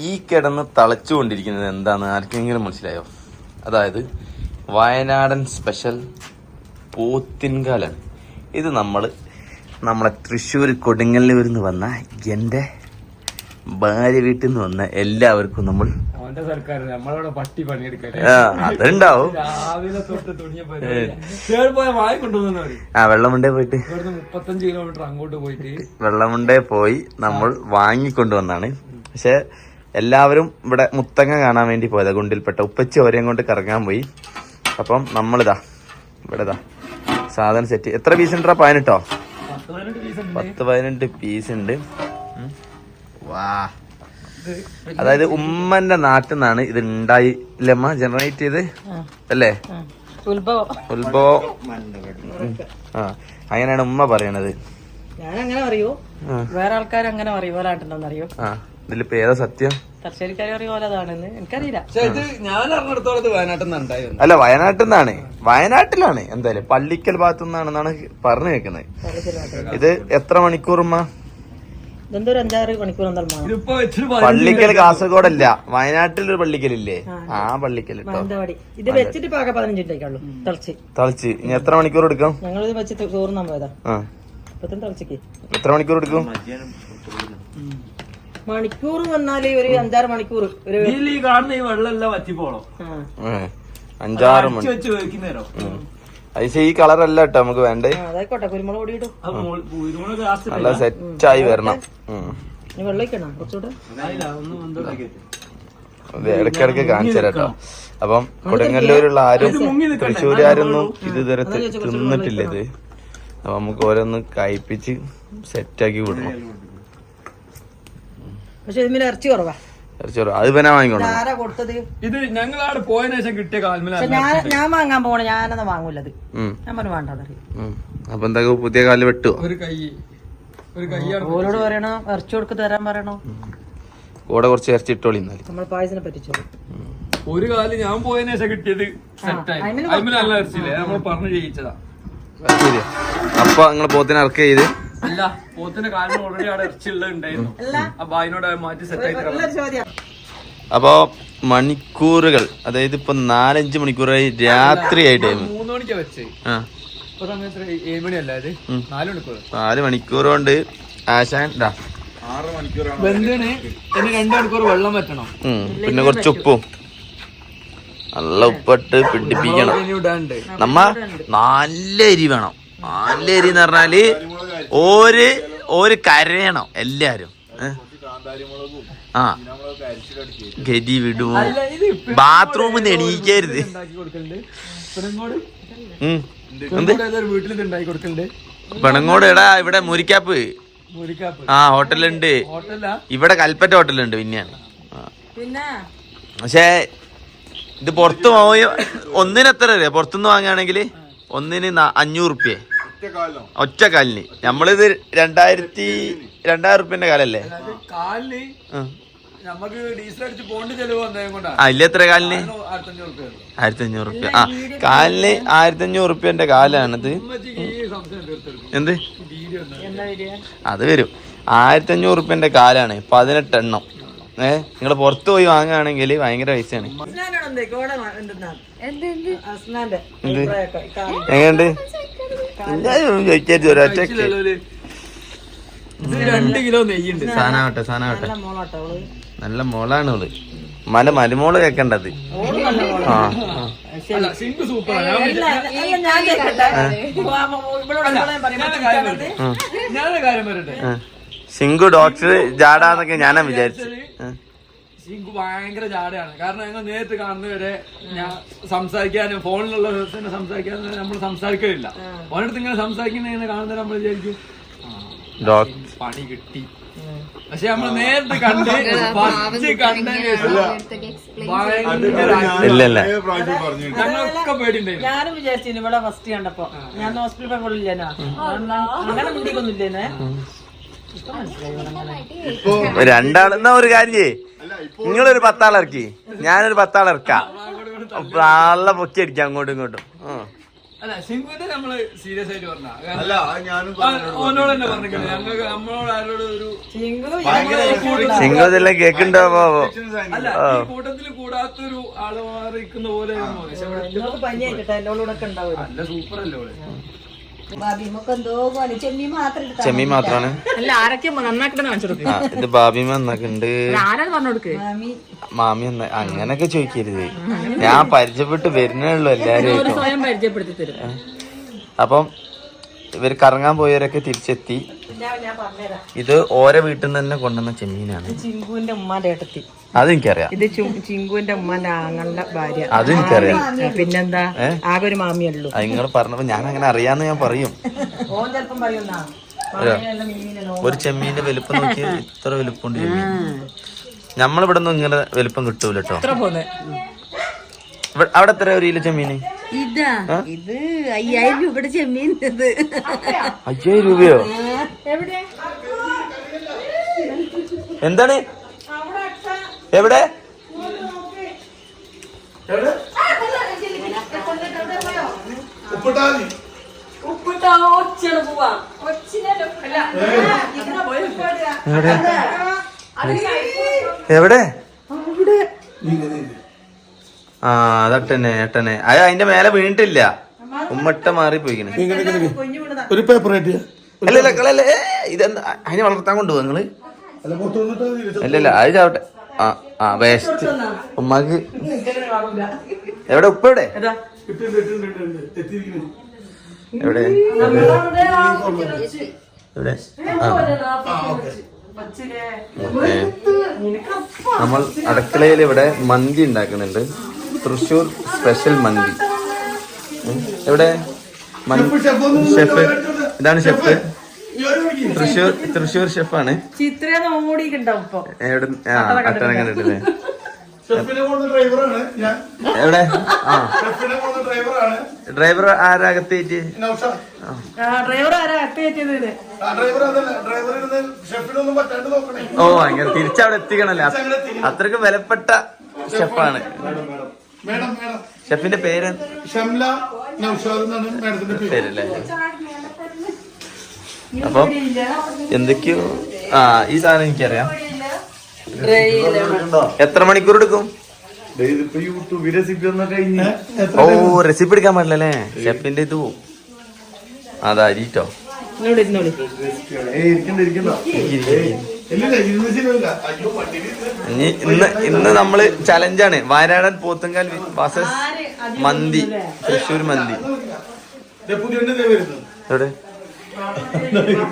ഈ കിടന്ന് തളച്ചുകൊണ്ടിരിക്കുന്നത് എന്താന്ന് ആർക്കെങ്കിലും മനസ്സിലായോ? അതായത് വയനാടൻ സ്പെഷ്യൽ പോത്തിൻകാലാണ്. ഇത് നമ്മളെ തൃശ്ശൂർ കൊടുങ്ങല്ലൂരിൽ നിന്ന് വന്ന എൻ്റെ ഭാര്യ വീട്ടിൽ നിന്ന് വന്ന എല്ലാവർക്കും നമ്മൾ അതുണ്ടാവും. വെള്ളമുണ്ടേ പോയിട്ട് 35 കിലോമീറ്റർ അങ്ങോട്ട് പോയിട്ട് വെള്ളമുണ്ടേ പോയി നമ്മൾ വാങ്ങിക്കൊണ്ടുവന്നാണ്. പക്ഷെ എല്ലാവരും ഇവിടെ മുത്തങ്ങ കാണാൻ വേണ്ടി പോയതാ. ഗുണ്ടിൽപ്പെട്ട ഉപ്പച്ചി ഓരെയും കൊണ്ട് കറങ്ങാൻ പോയി. അപ്പം നമ്മളിതാ ഇവിടെ സാധനം സെറ്റ്. എത്ര പീസ് ഉണ്ടോ? 18 10-15 പീസ് ഉണ്ട്. വാ, അതായത് ഉമ്മന്റെ നാട്ടിൽ നിന്നാണ് ഇത് ഉണ്ടായില്ലമ്മ ജനറേറ്റ് ചെയ്ത് അല്ലേ? ഉത്ഭവം. അങ്ങനെയാണ് ഉമ്മ പറയണത്. ഞാനങ്ങനെ പറയൂ, വേറെ ആൾക്കാർ അങ്ങനെ പറയും. വേറെ നാട്ടിലെന്നറിയോ? ഇതിലിപ്പോ ഏതാ സത്യം? തലശ്ശേരിക്കാർ പറയും പോലതാണെന്ന് എനിക്കറിയില്ല. അല്ല, വയനാട്ടിൽ നിന്നാണ്. വയനാട്ടിലാണ് എന്തായാലും പള്ളിക്കൽ ഭാഗത്തു നിന്നാണെന്നാണ് പറഞ്ഞു കേൾക്കുന്നത്. ഇത് എത്ര മണിക്കൂറുമ്മ? ഇതെന്തൊരു 5-6 മണിക്കൂർ. പള്ളിക്കൽ കാസർഗോഡല്ല, വയനാട്ടിലൊരു പള്ളിക്കലില്ലേ? ആ പള്ളിക്കൽ മാനന്തവാടി. ഇത് വെച്ചിട്ട് പാക 15 മിനിറ്റേക്കുള്ളൂ. തളിച്ച് ഇനി എത്ര മണിക്കൂർ എടുക്കും? ഞങ്ങളിത് വെച്ചിട്ട് ചോറുന്നാൻ പോയതാ. തളിച്ചക്ക് എത്ര മണിക്കൂർ എടുക്കും? മണിക്കൂർ വന്നാല് ഒരു 5-6 മണിക്കൂർ. കാണുന്ന ഈ വെള്ളം വറ്റിപ്പോളോ 5-6 മണിക്കൂർ. അത് ഈ കളറല്ല കേട്ടോ നമുക്ക് വേണ്ടേ. അതായിക്കോട്ടെ, കുരുമുളക് പൊടി ഇടും. നല്ല സെറ്റായി വരണം. ഇടയ്ക്കിടയ്ക്ക് കാണിച്ചു തരാട്ടോ. അപ്പം കൊടുങ്ങല്ലൂരുള്ള ആരും തൃശ്ശൂരുകാരൊന്നും ഇത് ഇതുവരെ തിന്നിട്ടില്ല ഇത്. അപ്പൊ നമുക്ക് ഓരോന്ന് കഴിപ്പിച്ച് സെറ്റാക്കി വിടണം. പക്ഷെ ഇതിന് ഇറച്ചി കുറവാ. അത് പിന്നെ വാങ്ങിക്കോണം. ഇത് ഞങ്ങളവിടെ പോയതിനു ശേഷം കിട്ടിയ കാൽമല. ഞാൻ വാങ്ങാൻ പോണേ, ഞാനൊന്നും വാങ്ങൂലത്. ഞാൻ പറഞ്ഞു വേണ്ട. അപ്പൊ എന്താ പുതിയ കാല് വെട്ടുവോ? ഒരു കൈ ഓരോട് പറയണോ, ഇറച്ചി കൊടുക്ക് തരാൻ പറയണോ? കൂടെ കുറച്ച് ഇറച്ചി ഇട്ടോളി. നമ്മൾ പായസിനെ പറ്റിച്ചോളൂ. ഒരു കാല് ഞാൻ പോയതിനു ശേഷം കിട്ടിയത് സെറ്റായി. നല്ല ഇറച്ചില്ലേ, നമ്മൾ പറഞ്ഞു ചെയ്യിച്ചതാ. അപ്പൊ നിങ്ങൾ പോത്തിനെ ഇറക്കുക ചെയ്ത്? അല്ല, പോത്തിന്റെ കാലിന് ഓൾറെഡി അവിടെ ഇറച്ചിയുണ്ടായിരുന്നു. അപ്പൊ അതിനോട് മാറ്റി സെറ്റായി. അപ്പൊ മണിക്കൂറുകൾ, അതായത് ഇപ്പൊ 4-5 മണിക്കൂറായി രാത്രിയായി. ടൈം 3 മണിക്കാ വെച്ച്. ഇപ്പൊ സമയത്ത് 7 മണിയല്ല, 4 മണിക്കൂർ. 4 മണിക്കൂർ കൊണ്ട് ആശാൻ 6 മണിക്കൂറാണ് വെന്തിന്. ഇനി 2 മണിക്കൂർ വെള്ളം വെക്കണം. പിന്നെ കുറച്ച് ഉപ്പും നല്ല ഉപ്പിട്ട് പിടിപ്പിക്കണം. നമ്മ നല്ല എരി വേണം. നല്ല എരി എന്ന് പറഞ്ഞാല് ഒരു കരയണം എല്ലാരും. ഗതി വിടുവോ? ബാത്റൂമിൽ നിന്ന് എണീക്കരുത്. പെണങ്ങോട് എടാ, ഇവിടെ മുരിക്കാപ്പ് ഹോട്ടലുണ്ട്. ഇവിടെ കൽപ്പറ്റ ഹോട്ടലുണ്ട് പിന്നെയാണ്. പക്ഷേ ഇത് പുറത്ത് പോയി ഒന്നിന് എത്ര രൂപ? പുറത്തുനിന്ന് വാങ്ങുകയാണെങ്കിൽ ഒന്നിന് 500 റുപ്യ ഒറ്റക്കാലിന്. നമ്മളിത് 2000 റുപ്യന്റെ കാലല്ലേ? ഇല്ല, എത്ര കാലിന്? 1500 റുപ്യ. കാലിന് 1500 റുപ്യന്റെ കാലാണിത്. എന്ത് അത് വരും? 1500 റുപ്യന്റെ കാലാണ്, 18 എണ്ണം. നിങ്ങൾ പുറത്ത് പോയി വാങ്ങുകയാണെങ്കിൽ ഭയങ്കര പൈസയാണ്. എങ്ങനെയുണ്ട് ചോദിക്കരുത് ഒരൊറ്റ. 2 കിലോ നെയ്യുണ്ട്. സാധനമാവട്ടെ. നല്ല മോളാണ് അവള്. മരുമോള് കേക്കണ്ടത്. സിംഗു ഡോക്ടർ ജാടാന്നൊക്കെ ഞാനാ വിചാരിച്ചു. സിംഗു ഭയങ്കര ജാടയാണ്. കാരണം ഞങ്ങൾ നേരിട്ട് കാണുന്നവരെ ഞാൻ സംസാരിക്കാനും ഫോണിലുള്ള സംസാരിക്കാനും നമ്മൾ സംസാരിക്കില്ല. ഓനടുത്ത് ഇങ്ങനെ സംസാരിക്കുന്ന കാണുന്നവരെ നമ്മൾ വിചാരിക്കും പണി കിട്ടി. പക്ഷെ നമ്മൾ നേരിട്ട് കണ്ട് ഞങ്ങളൊക്കെ പേടിണ്ടായിരുന്നു. ഞാനും വിചാരിച്ചു ഇവിടെ ഫസ്റ്റ് കണ്ടപ്പോ ഞാൻ ഹോസ്പിറ്റലിൽ കൊള്ളില്ലേനാ, അങ്ങനെ മുണ്ടിക്കൊന്നുമില്ലേനെ. രണ്ടാളെന്നാ ഒരു കാര്യം ചെയ്യേ, നിങ്ങളൊരു 10 ആളിറക്കി, ഞാനൊരു 10 ആളിറക്കാം. നല്ല പൊക്കി അടിക്കാം അങ്ങോട്ടും ഇങ്ങോട്ടും. അല്ല ശിങ്കുവിന്റെ നമ്മള് സീരിയസ് ആയിട്ട് പറഞ്ഞ അല്ല ഞാനും ഓനോട് തന്നെ പറഞ്ഞിരിക്കുന്നത് ഞങ്ങൾക്ക് നമ്മളോട് ആരോട് ഒരു സിംഗു ഇതെല്ലാം കേക്കുണ്ടാവോ? അല്ല ഈ കൂട്ടത്തിൽ കൂടാത്തൊരു ആള് മാറിയിരിക്കുന്ന പോലെ പക്ഷെ പനിയായിട്ടെ എന്നോടൊക്കെ ഉണ്ടാവും. നല്ല സൂപ്പർ അല്ലേ ഓള്. ചെമ്മീൻ മാത്രാണ്. അല്ല ആരൊക്കെ നന്നാക്കിട്ട് കാണിച്ചു കൊടുക്കും. ഇത് ബാബിമ നന്നാക്കുന്നുണ്ട്, ആരാണ് പറഞ്ഞു കൊടുക്ക്. മാമി അങ്ങനൊക്കെ ചോദിക്കരുത്. ഞാൻ പരിചയപ്പെട്ട് വരുന്നേ ഉള്ളൂ എല്ലാരും. സ്വയം പരിചയപ്പെടുത്തി തരും. അപ്പം ഇവർ കറങ്ങാൻ പോയവരൊക്കെ തിരിച്ചെത്തി. ഇത് ഓരോ വീട്ടിൽ നിന്ന് തന്നെ കൊണ്ടുവന്ന ചെമ്മീനാണ്. ചിങ്കുവിന്റെ ഉമ്മാന്റെ ഏട്ടത്തി. അതെനിക്കറിയാം. ഇത് ചിങ്കുവിന്റെ ഉമ്മാന്റെ ആങ്ങളുടെ ഭാര്യ. അതെനിക്കറിയാം. പിന്നെന്താ, ആകെ ഒരു മാമിയുള്ളൂ. അത് നിങ്ങൾ പറഞ്ഞപ്പോ ഞാൻ അങ്ങനെ അറിയാന്ന് ഞാൻ പറയും. ഓൻ ചെലപ്പം പറയുന്ന ഒരു ചെമ്മീന്റെ വലുപ്പം നോക്കി ഇത്ര വലുപ്പമുണ്ട് ചെമ്മീൻ. നമ്മളിവിടെ ഒന്നും ഇങ്ങനെ വലുപ്പം കിട്ടൂല കേട്ടോ. അവിടെ എത്ര ഒരു കിലോ ചെമ്മീന്? ഇതാ ഇത് 5000 രൂപയുടെ ചെമ്മീൻ. 5000 രൂപയോ? എന്താണ്? എവിടെ? എവിടെ? ആ അതട്ടനെ ഏട്ടനെ അത് അതിന്റെ മേലെ വീണിട്ടില്ല. ഉമ്മട്ട മാറി പോയിക്കണേ. ഒരു പേപ്പർ ആയിട്ട് അല്ലല്ല കളല്ലേ. ഇതെന്താ അതിനെ വളർത്താൻ കൊണ്ടുപോകും നിങ്ങള്? അല്ലല്ല അത് ചാവട്ടെ. ആ വേസ്റ്റ് ഉമ്മക്ക്. എവിടെ ഉപ്പ? എവിടെ എവിടെ എവിടെ? നമ്മൾ അടുക്കളയിൽ ഇവിടെ മന്തി ഉണ്ടാക്കുന്നുണ്ട്. തൃശ്ശൂർ സ്പെഷ്യൽ മന്തി. എവിടെ ഷെഫ്? ഇതാണ് ഷെഫ്. തൃശ്ശൂർ ഷെഫാണ്. ചിത്രേന്ന് ഓടിയിട്ടുണ്ടാവും ഇപ്പൊ. എവിടെ? അട്ടനെ കണ്ടിട്ടില്ലേ? എവിടെ? ഡ്രൈവർ ആരാകത്തേറ്റ്? ഡ്രൈവർ ആരാ അട്ടേറ്റത്? ഓ അങ്ങനെ തിരിച്ചവിടെ എത്തിക്കണല്ലേ. അത്രക്ക് വിലപ്പെട്ട ഷെഫാണ്. ഷെഫിന്റെ പേര് പേരല്ലേ? അപ്പം എന്തൊക്കെയോ ഈ സാധനം എനിക്കറിയാം. എത്ര മണിക്കൂർ എടുക്കും? ഓ റെസിപ്പി എടുക്കാൻ പാടില്ലല്ലേ ഷെഫിന്റെ ഇത് പോവും. അതാ അരിട്ടോ. ഇന്ന് നമ്മള് ചലഞ്ചാണ്. വയനാടൻ പോത്തുങ്കാൽ വാസസ് മന്തി. തൃശ്ശൂർ മന്തി. എവിടെ?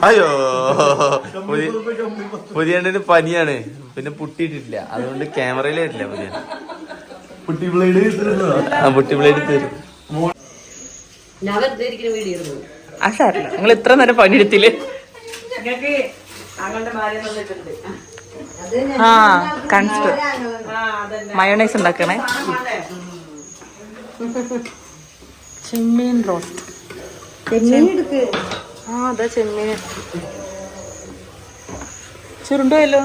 അയ്യോ പുതിയണ്ണിന് പനിയാണ്. പിന്നെ പുട്ടിയിട്ടില്ല, അതുകൊണ്ട് ക്യാമറയിൽ വരില്ല. പുട്ടി ബ്ലേഡ് തരും. ആ സാറില്ല, നിങ്ങൾ ഇത്ര നേരം പണിയെടുത്തില്ലേ? ആ കൺസ്റ്റ് മയോണൈസ് ഉണ്ടാക്കണേ. ചെമ്മീൻ റോസ്റ്റ്. ആ അതാ ചെമ്മീൻ ചുരുണ്ടല്ലോ.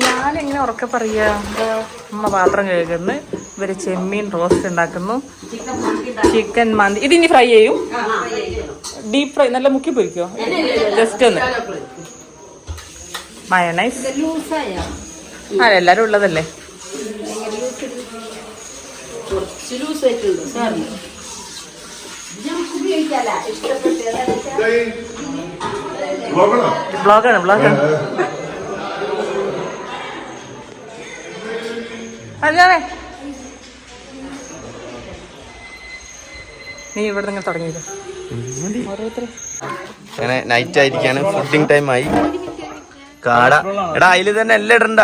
ഞാനെങ്ങനെ ഉറക്കെ പറയാ? അമ്മ പാത്രം കഴുകുന്നു, ഇവര് ചെമ്മീൻ റോസ്റ്റ് ഉണ്ടാക്കുന്നു, ചിക്കൻ മന്തി. ഇതിനി ഫ്രൈ ചെയ്യും? Deep fry? നല്ല മുക്കി പൊരിക്കോ? ജസ്റ്റ് ഒന്ന് മയോണൈസ്. ആ എല്ലാരും ഉള്ളതല്ലേ. ബ്ലോഗാണ്. അല്ലേ നീ ഇവിടെ നിങ്ങൾ തുടങ്ങിയത്? അങ്ങനെ നൈറ്റ് ആയിരിക്കാണ്. ഫുഡിങ് ടൈം ആയി. കാട എടാ അതില് തന്നെ എല്ലാം ഇടണ്ട.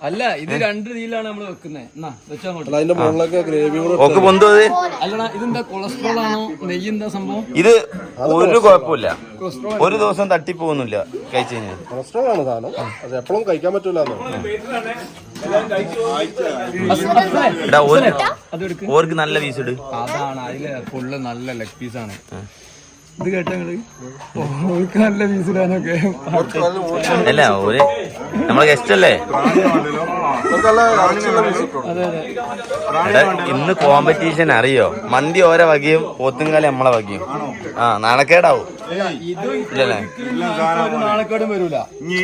അല്ല ഇത് 2 രീതിയിലാണ് നമ്മള് വെക്കുന്നത്. ഓക്ക് പൊന്തു. അല്ലടാ ഇതെന്താ കൊളസ്ട്രോൾ ആണോ നെയ്യ് എന്താ സംഭവം? ഇത് ഒരു കുഴപ്പമില്ല, ഒരു ദിവസം തട്ടിപ്പോകുന്നില്ല കഴിച്ചു കഴിഞ്ഞാൽ. കൊളസ്ട്രോൾ ആണ് സാധനം, അത് എപ്പോഴും കഴിക്കാൻ പറ്റൂല. എടാ ഓർക്ക് നല്ല പീസ് ഇട്. അതാണ് അതില് ഫുള്ള് നല്ല ലെഗ് പീസാണ്. ഇത് കേട്ടോ നിങ്ങള്? ഓർക്ക് നല്ല പീസ് ഇടാനൊക്കെ. അല്ല നമ്മളെ ഗസ്റ്റ് അല്ലേ? എടാ, ഇന്ന് കോമ്പറ്റീഷൻ അറിയോ? മന്തി ഓരോ വകയും പോത്തുംകാലം നമ്മളെ വകയും. ആ നാണക്കേടാവും ഇല്ലല്ലേ? നാളെക്കേടും വരൂല. ഈ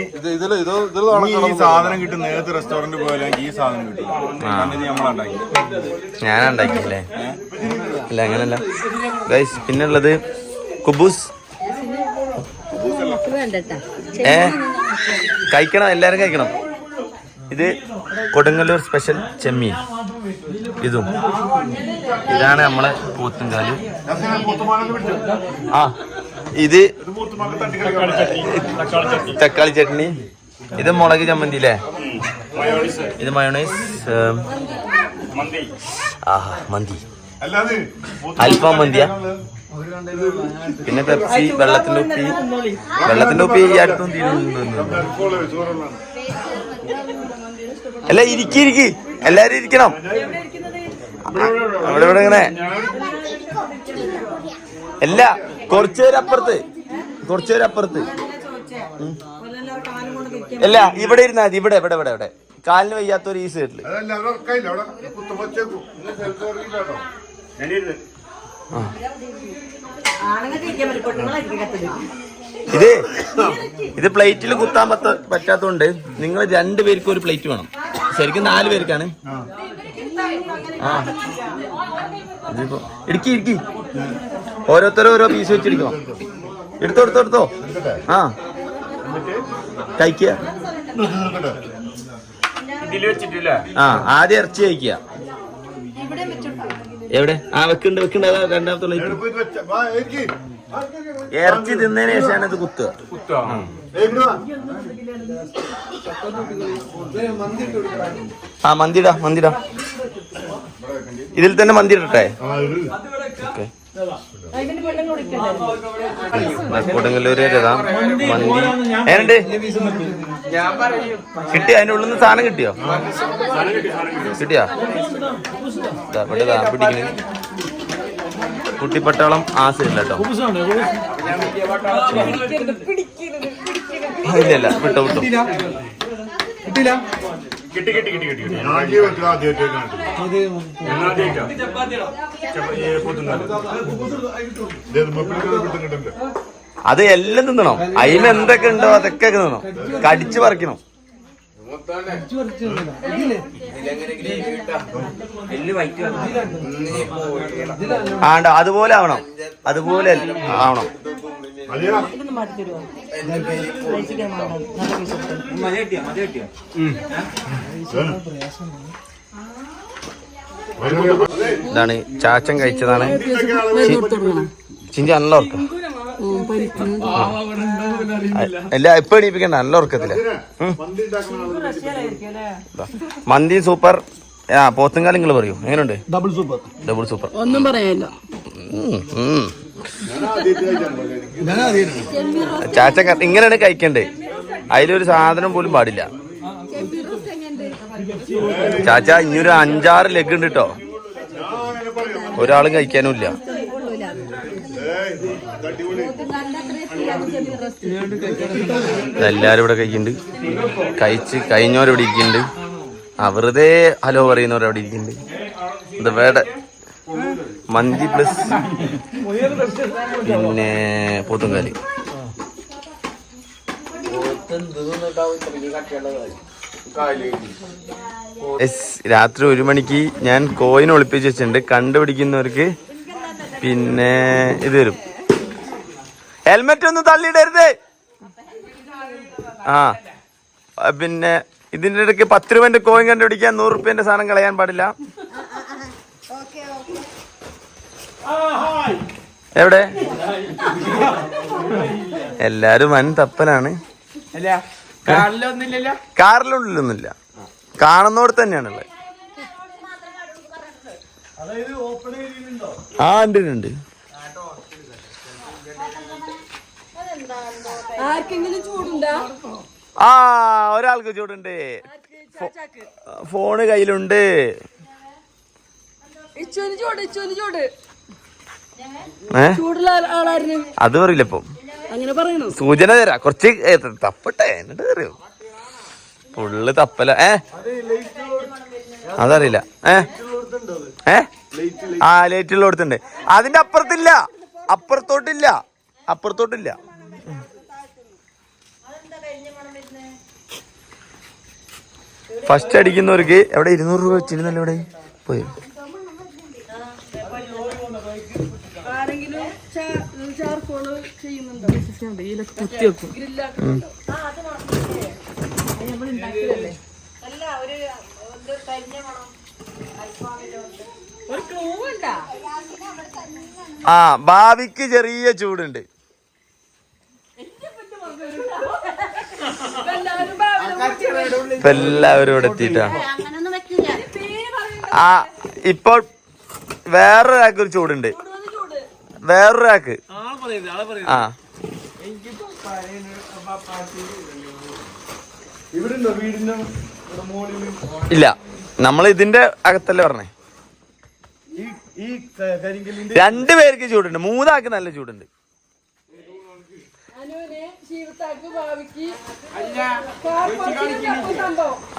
സാധനം കിട്ടുന്ന ഏത് റെസ്റ്റോറന്റ് പോയാലും ഈ സാധനം കിട്ടും. ഞാനാ ഉണ്ടാക്കിയല്ലേ? അല്ല അങ്ങനല്ല ഗൈസ്. പിന്നുള്ളത് കുബൂസ്. കഴിക്കണം, എല്ലാരും കഴിക്കണം. ഇത് കൊടുങ്ങല്ലൂർ സ്പെഷ്യൽ ചെമ്മീൻ. ഇതാണ് നമ്മളെ പോത്തുംകാല്. ആ ഇത് തക്കാളി ചട്നി. ഇത് മുളക് ചമ്മന്തി അല്ലേ? ഇത് മയോണൈസ്. ആഹാ മന്തി, അൽഫാം മന്തിയാ. പിന്നെ പെപ്സി, വെള്ളത്തിന്റെ ഉപ്പി ഈ അടുത്തും തീരുന്നു. അല്ല ഇരിക്കി എല്ലാരും ഇരിക്കണം. അവിടെ ഇവിടെ ഇങ്ങനെ അല്ല, കുറച്ചുപേരപ്പുറത്ത് അല്ല, ഇവിടെ ഇരുന്നാ മതി. ഇവിടെ ഇവിടെ ഇവിടെ ഇവിടെ കാലിന് വയ്യാത്തൊരു ഈ സൈഡില്. ഇത് പ്ലേറ്റിൽ കുത്താൻ പറ്റാത്തോണ്ട് നിങ്ങൾ 2 പേർക്ക് ഒരു പ്ലേറ്റ് വേണം. ശരിക്കും 4 പേർക്കാണ്. ആ ഇതിപ്പോ ഇടുക്കി ഓരോരുത്തരും ഓരോ പീസ് വെച്ചിരിക്കണം. എടുത്തോ. ആ കഴിക്കുക. ആ ആദ്യം ഇറച്ചി കഴിക്കുക. എവിടെ? ആ വെക്കണ്ട്. അതാ രണ്ടാമത്തെ ഇറച്ചി തിന്നതിന് ശേഷമാണ് ഇത് കുത്തുക. ആ മന്തിടാ. ഇതിൽ തന്നെ മന്തി ഇടട്ടെ? ഓക്കെ. കൊടുങ്ങല്ലൂരേതാ മന്തി? ഏനുണ്ട്? കിട്ടിയോ? അതിന്റെ ഉള്ളിൽ നിന്ന് സാധനം കിട്ടിയോ? പിടിക്കണ കുട്ടിപ്പട്ടാളം ആ സൈഡില്ല കേട്ടോ. ഇല്ല വിട്ടോ. അത് എല്ലാം തിന്നണം. അതിന് എന്തൊക്കെ ഉണ്ടോ അതൊക്കെ തിന്നണം. കടിച്ചു പറിക്കണം. ആണ്ട അതുപോലെ ആവണം. ഇതാണ് ചാച്ചൻ കഴിച്ചതാണ്. ചിഞ്ചി നല്ല ഉറക്കം. അല്ല ഇപ്പൊ എണീപ്പിക്കണ്ട, നല്ല ഉറക്കത്തില്ല. മന്തി സൂപ്പർ. ആ പോത്തുംകാലം നിങ്ങൾ പറയൂ, എങ്ങനെയുണ്ട്? Double super. ഒന്നും പറയാനില്ല. ചാച്ച ഇങ്ങനെയാണ് കഴിക്കണ്ടേ. അതിലൊരു സാധനം പോലും പാടില്ല. ചാച്ച ഇനിയൊരു 5-6 ലെഗ് ഉണ്ട് കേട്ടോ. ഒരാളും കഴിക്കാനും ഇല്ല. എല്ലാരും ഇവിടെ കഴിക്കുന്നുണ്ട്. കഴിഞ്ഞവരിവിടെ ഇരിക്കുന്നുണ്ട്. വെറുതെ ഹലോ പറയുന്നവരവിടെ ഇരിക്കുന്നുണ്ട്. ഇത് വേറെ മന്തി പ്ലസ് പിന്നെ പോത്തുംകാലി. രാത്രി 1 മണിക്ക് ഞാൻ കോയിൻ ഒളിപ്പിച്ച് വെച്ചിട്ടുണ്ട്. കണ്ടുപിടിക്കുന്നവർക്ക് പിന്നെ ഇത് വരും. ഹെൽമെറ്റ് ഒന്നും തള്ളിയിടരുത്. ആ പിന്നെ ഇതിന്റെ ഇടയ്ക്ക് 10 രൂപന്റെ കോയിൻ കണ്ടുപിടിക്കാൻ 100 രൂപന്റെ സാധനം കളയാൻ പാടില്ല. എവിടെ? എല്ലാരും വൻ തപ്പലാണ്. കാറിലുള്ളിലൊന്നുമില്ല, കാണുന്നോട് തന്നെയാണുള്ളത്. ആ ഉണ്ട്. ആ ഒരാൾക്ക് ചൂടുണ്ട്. ഫോണ് കയ്യിലുണ്ട്. അത് പറയില്ല ഇപ്പം. സൂചന തരാ കുറച്ച് തപ്പട്ടെ എന്നിട്ട് അറിയോ. ഫുള്ള് തപ്പല. അതറിയില്ല. ആ ലൈറ്റുള്ള കൊടുത്തുണ്ട്. അതിന്റെ അപ്പുറത്തില്ല, അപ്പുറത്തോട്ടില്ല. ഫസ്റ്റ് അടിക്കുന്നവർക്ക് എവിടെ 200 രൂപ വെച്ചിരുന്നല്ലോ ഇവിടെ പോയി. ആ ഭാവിക്ക് ചെറിയ ചൂടുണ്ട്. ഇപ്പൊ എല്ലാവരും ഇവിടെ എത്തിയിട്ടാണ്. ആ ഇപ്പോൾ വേറൊരാൾക്ക് ഒരു ചൂടുണ്ട്, വേറൊരാൾക്ക്. ആ ഇല്ല, നമ്മൾ ഇതിന്റെ അകത്തല്ലേ പറഞ്ഞേ. 2 പേർക്ക് ചൂടുണ്ട്, 3 ആൾക്ക് നല്ല ചൂടുണ്ട്.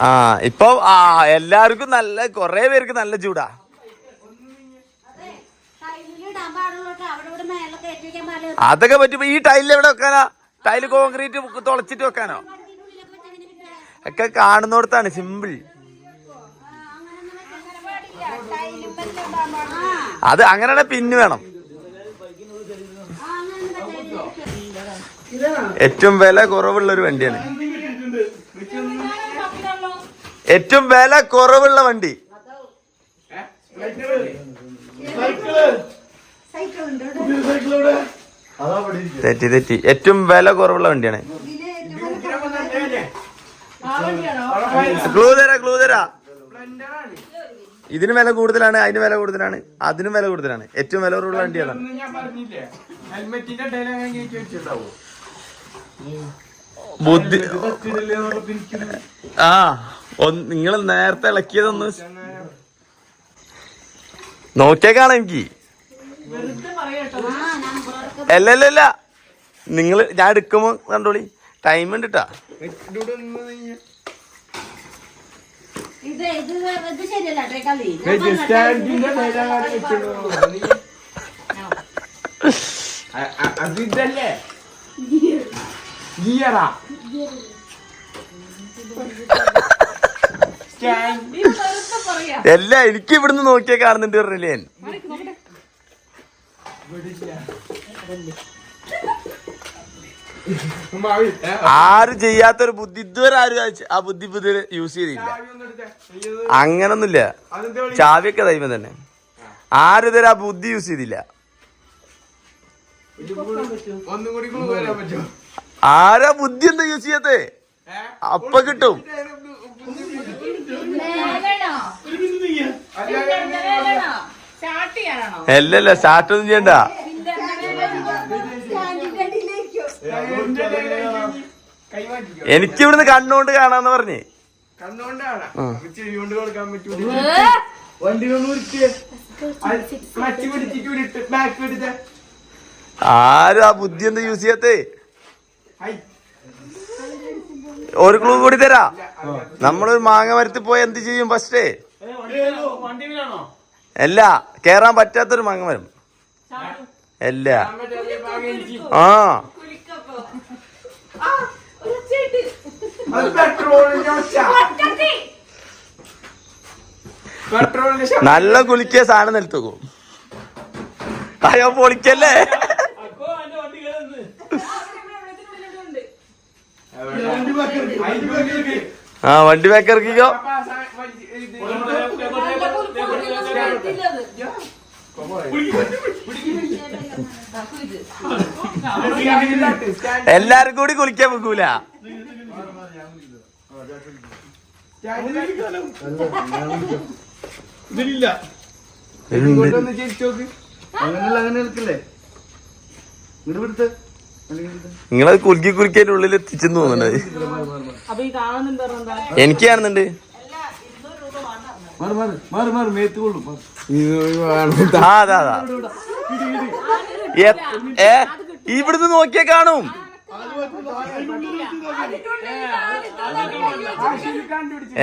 ആ ഇപ്പൊ എല്ലാവർക്കും നല്ല, കൊറേ പേർക്ക് നല്ല ചൂടാ. അതൊക്കെ പറ്റുമ്പോ ഈ ടൈലിൽ എവിടെ വെക്കാനാ? ടൈല് കോൺക്രീറ്റ് തുളച്ചിട്ട് വെക്കാനോ? ഒക്കെ കാണുന്നോടത്താണ് സിമ്പിൾ. അത് അങ്ങനെയാണെ പിന്ന് വേണം. ഏറ്റവും വില കുറവുള്ള ഒരു വണ്ടിയാണ്, ഏറ്റവും വില കുറവുള്ള വണ്ടി. തെറ്റി ഏറ്റവും വില കുറവുള്ള വണ്ടിയാണ്. ക്ലൂ തരാ. ഇതിന് വില കൂടുതലാണ്, അതിന് വില കൂടുതലാണ്, അതിനും വില കൂടുതലാണ്. ഏറ്റവും വില കുറവുള്ള വണ്ടി അതാണ്. ബുദ്ധി നിങ്ങൾ നേരത്തെ ഇളക്കിയതൊന്ന് നോക്കിയേക്കാണ് എനിക്ക്. അല്ല നിങ്ങൾ ഞാൻ എടുക്കുമ്പോ കണ്ടോളി, ടൈം ഉണ്ട് ട്ടാ. അല്ല എനിക്ക് ഇവിടുന്ന് നോക്കിയാ കാണുന്നുണ്ട് പറഞ്ഞില്ലേ ഞാൻ. ആരും ചെയ്യാത്തൊരു ബുദ്ധി ഇതുവരെ ആരും ആ ബുദ്ധി യൂസ് ചെയ്തില്ല. അങ്ങനൊന്നുമില്ല, ചാവിയൊക്കെ ദൈവം തന്നെ. ആരും ഇതുവരെ ആ ബുദ്ധി യൂസ് ചെയ്തില്ല. ആരാ ബുദ്ധി എന്താ യൂസ് ചെയ്യാത്തേ? അപ്പൊ കിട്ടും. അല്ലല്ല, സ്റ്റാർട്ടൊന്നും ചെയ്യണ്ട. എനിക്ക് ഇവിടുന്ന് കണ്ണുകൊണ്ട് കാണാന്ന് പറഞ്ഞേ. ആരും ആ ബുദ്ധി എന്താ യൂസ് ചെയ്യാത്തേ? ഒരു ക്ലൂ കൂടി തരാ. നമ്മളൊരു മാങ്ങ മരത്തിൽ പോയി എന്ത് ചെയ്യും ഫസ്റ്റ്? അല്ല, കേറാൻ പറ്റാത്തൊരു മാങ്ങ മരം. അല്ല, ആ നല്ല കുലിക്കിയ സാധനം നിലത്തുക്കും. അയ്യോ പൊളിക്കല്ലേ. ആ വണ്ടി ബാക്ക് ഇറക്കിക്കോ. എല്ലാരും കൂടി കുളിക്കാൻ വെക്കൂല. നിങ്ങളത് കുലുക്കി കുലുക്കിന്റെ ഉള്ളിൽ എത്തിച്ചെന്ന് തോന്നുന്നത്. എനിക്ക് കാണുന്നുണ്ട്. അതാ ഇവിടുന്ന് നോക്കിയാ കാണും.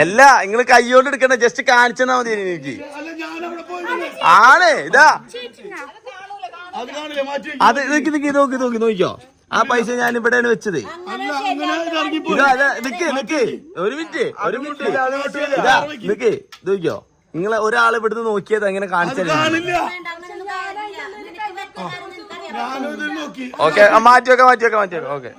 അല്ല നിങ്ങള് കൈയോണ്ട് എടുക്കണ്ട, ജസ്റ്റ് കാണിച്ചെന്നാ മതി എനിക്ക്. ആണ് ഇതാ അത് നോക്കിക്കോ. ആ പൈസ ഞാൻ ഇവിടെയാണ് വെച്ചത്. ഇതാ നിക്ക് ഒരു മിനിറ്റ് ഇതാ നിക്ക് ഇത് നോക്കിയോ. നിങ്ങളെ ഒരാൾ ഇവിടുന്ന് നോക്കിയത് എങ്ങനെ കാണിച്ചത്? ഓക്കെ മാറ്റി വെക്കാം ഓക്കെ.